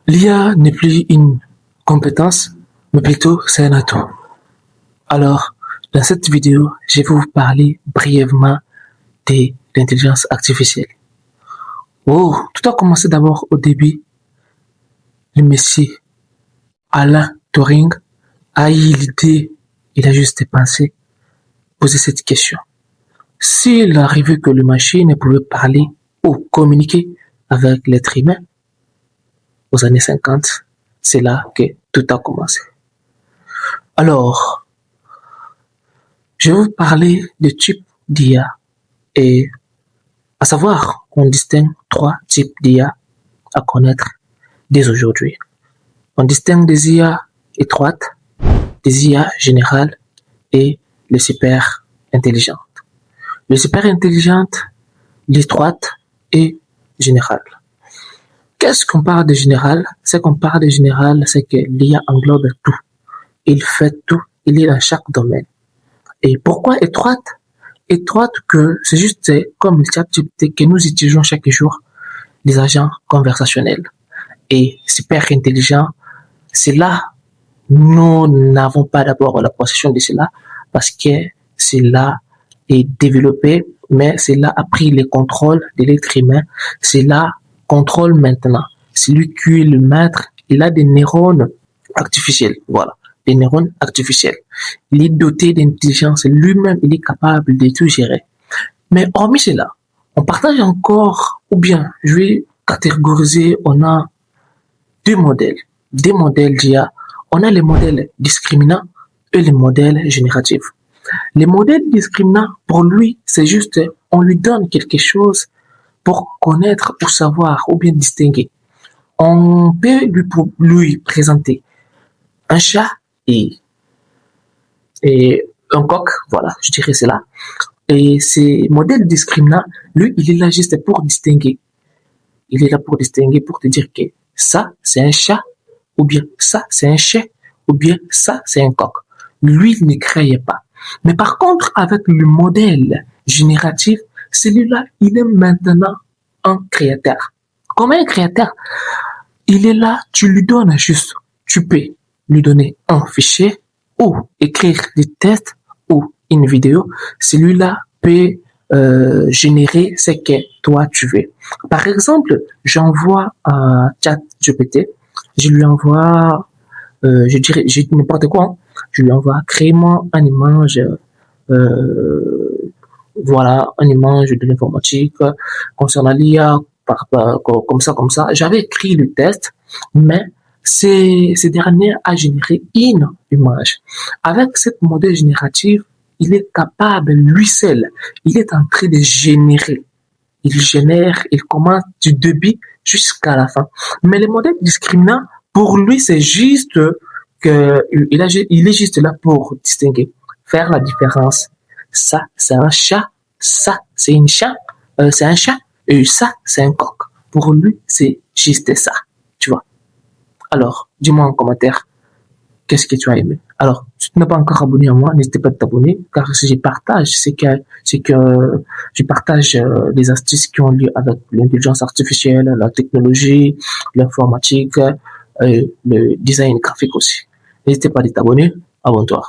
L'IA n'est plus une compétence, mais plutôt c'est un atout. Alors, dans cette vidéo, je vais vous parler brièvement de l'intelligence artificielle. Oh, tout a commencé d'abord au début. Le monsieur Alan Turing a eu l'idée, il a juste pensé, poser cette question. S'il arrivait que les machines pouvaient parler ou communiquer avec l'être humain, aux années 50, c'est là que tout a commencé. Alors, je vais vous parler de types d'IA et à savoir qu'on distingue trois types d'IA à connaître dès aujourd'hui. On distingue des IA étroites, des IA générales et les super intelligentes. Les super intelligentes, l'étroite et générale. Qu'est-ce qu'on parle de général? C'est qu'on parle de général, c'est que l'IA englobe tout. Il fait tout, il est dans chaque domaine. Et pourquoi étroite? Étroite que c'est juste comme le ChatGPT que nous utilisons chaque jour, les agents conversationnels. Et super intelligent, c'est là, nous n'avons pas d'abord la possession de cela parce que cela est développé, mais cela a pris le contrôle de l'être humain. Cela contrôle maintenant. C'est lui qui est le maître. Il a des neurones artificiels. Voilà. Des neurones artificiels. Il est doté d'intelligence. Lui-même, il est capable de tout gérer. Mais hormis cela, on partage encore, ou bien, je vais catégoriser, on a deux modèles d'IA. On a les modèles discriminants et les modèles génératifs. Les modèles discriminants, pour lui, c'est juste, on lui donne quelque chose pour connaître, pour savoir, ou bien distinguer. On peut lui présenter un chat et un coq, voilà, je dirais cela. Et ces modèles discriminants, lui, il est là juste pour distinguer. Il est là pour distinguer, pour te dire que ça, c'est un chat, ou bien ça, c'est un chien, ou bien ça, c'est un coq. Lui, il ne créait pas. Mais par contre, avec le modèle génératif, celui-là, il est maintenant un créateur. Comme un créateur, il est là, tu lui donnes juste, tu peux lui donner un fichier ou écrire des tests ou une vidéo. Celui-là peut générer ce que toi tu veux. Par exemple, j'envoie un chat GPT, je lui envoie, je dirais n'importe quoi, hein. Je lui envoie créer-moi une image, voilà, une image de l'informatique concernant l'IA, comme ça. J'avais écrit le test, mais ces derniers a généré une image. Avec cette modèle générative, il est capable, lui seul, il est en train de générer. Il génère, il commence du début jusqu'à la fin. Mais le modèle discriminant, pour lui, c'est juste que il est juste là pour distinguer, faire la différence. Ça, c'est un chat. Ça, c'est une chat. C'est un chat. Et ça, c'est un coq. Pour lui, c'est juste ça. Tu vois. Alors, dis-moi en commentaire, qu'est-ce que tu as aimé? Alors, si tu n'es pas encore abonné à moi, n'hésite pas à t'abonner, car si je partage, c'est que je partage les astuces qui ont lieu avec l'intelligence artificielle, la technologie, l'informatique, le design graphique aussi. N'hésitez pas à t'abonner, abonne-toi.